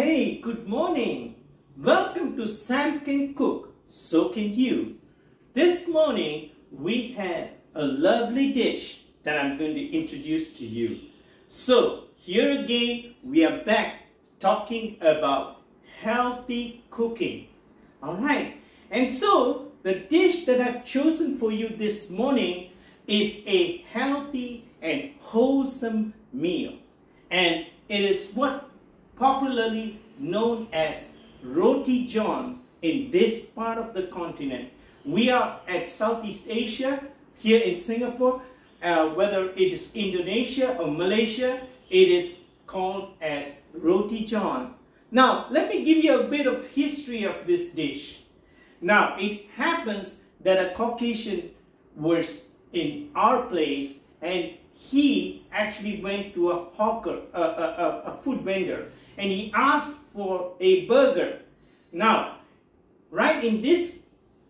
Hey, good morning. Welcome to Sam Can Cook, So Can You. This morning we had a lovely dish that I'm going to introduce to you. So here again we are back talking about healthy cooking. Alright, and so the dish that I've chosen for you this morning is a healthy and wholesome meal. And it is what popularly known as Roti John in this part of the continent. We are at Southeast Asia, here in Singapore. Whether it is Indonesia or Malaysia, it is called as Roti John. Now, let me give you a bit of history of this dish. Now, it happens that a Caucasian was in our place and he actually went to a hawker, a food vendor, and he asked for a burger. Now, right in this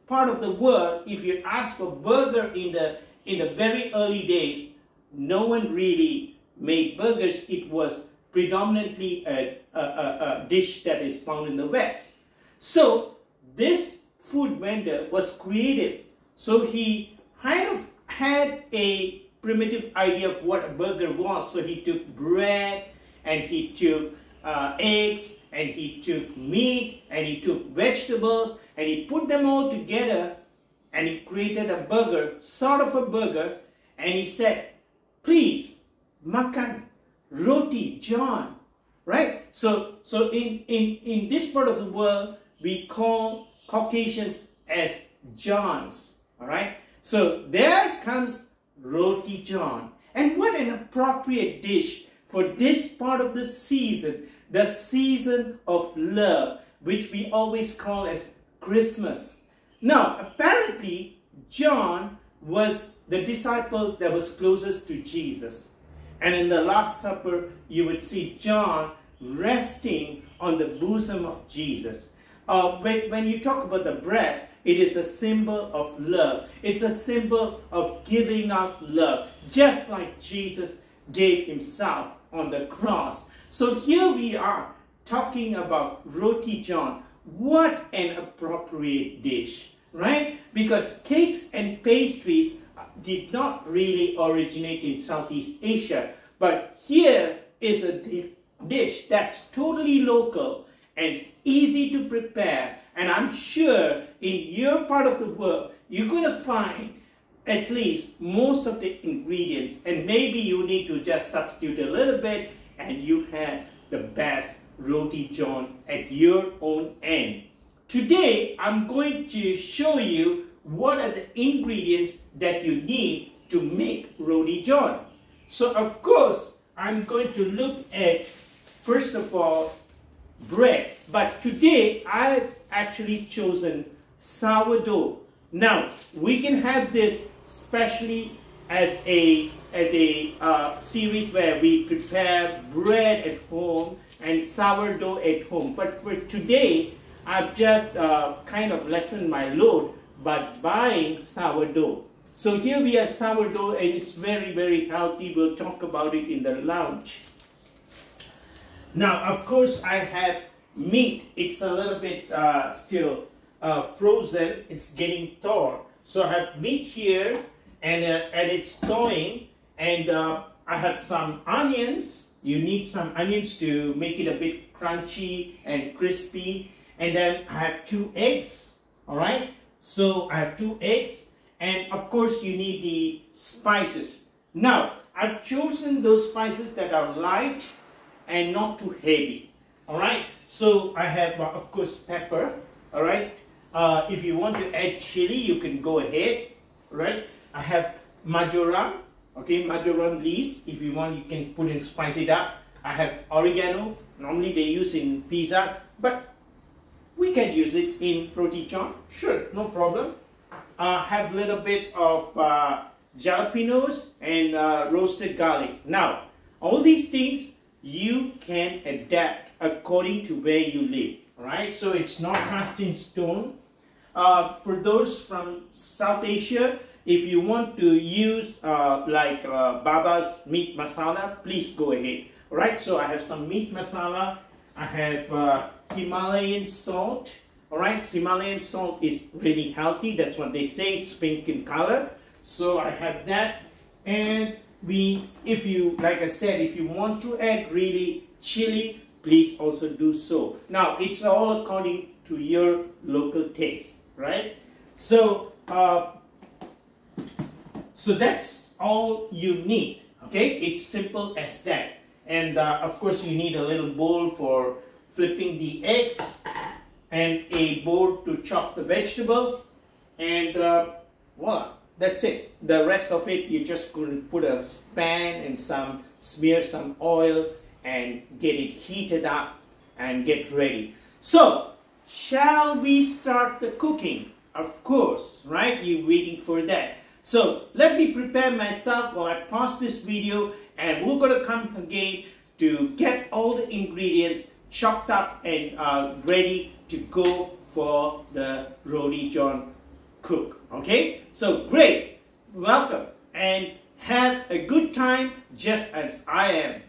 part of the world, if you ask for burger in the very early days, no one really made burgers. It was predominantly a dish that is found in the West. So this food vendor was creative. So he kind of had a primitive idea of what a burger was. So he took bread and he took eggs and he took meat and he took vegetables and he put them all together and he created a burger, sort of a burger, and he said, please makan Roti John, right? So in this part of the world we call Caucasians as Johns, all right? So there comes Roti John. And what an appropriate dish for this part of the season of love, which we always call as Christmas. Now, apparently, John was the disciple that was closest to Jesus. And in the Last Supper, you would see John resting on the bosom of Jesus. When you talk about the breast, it is a symbol of love. It's a symbol of giving out love, just like Jesus gave himself on the cross. So here we are talking about Roti John. What an appropriate dish, right? Because cakes and pastries did not really originate in Southeast Asia, but here is a dish that's totally local and it's easy to prepare. And I'm sure in your part of the world, you're going to find at least most of the ingredients, and maybe you need to just substitute a little bit and you have the best Roti John at your own end. Today, I'm going to show you what are the ingredients that you need to make Roti John. So of course, I'm going to look at, first of all, bread. But today, I've actually chosen sourdough. Now, we can have this especially as a series where we prepare bread at home and sourdough at home. But for today, I've just kind of lessened my load by buying sourdough. So here we have sourdough and it's very, very healthy. We'll talk about it in the lounge. Now, of course, I have meat. It's a little bit still frozen. It's getting thawed. So I have meat here and it's thawing. And I have some onions. You need some onions to make it a bit crunchy and crispy. And then I have 2 eggs. All right. So I have 2 eggs. And of course, you need the spices. Now, I've chosen those spices that are light and not too heavy. All right. So I have, of course, pepper. All right. If you want to add chili, you can go ahead. Right. I have marjoram. Okay, marjoram leaves. If you want, you can put and spice it up. I have oregano. Normally they use in pizzas, but we can use it in Roti John. Sure, no problem. I have a little bit of jalapenos and roasted garlic. Now, all these things you can adapt according to where you live. Right? So it's not cast in stone. For those from South Asia, if you want to use Baba's meat masala, please go ahead. Alright, so I have some meat masala. I have Himalayan salt. Alright, Himalayan salt is really healthy. That's what they say. It's pink in color. So I have that. And if you, like I said, if you want to add really chili, please also do so. Now, it's all according to your local taste, right? So, so that's all you need, okay? It's simple as that. And of course, you need a little bowl for flipping the eggs and a bowl to chop the vegetables. And voila, that's it. The rest of it, you're just going to put a pan and smear some oil and get it heated up and get ready. So, shall we start the cooking? Of course, right? You're waiting for that. So, let me prepare myself while I pause this video, and we're going to come again to get all the ingredients chopped up and ready to go for the Roti John cook. Okay? So, great. Welcome and have a good time just as I am.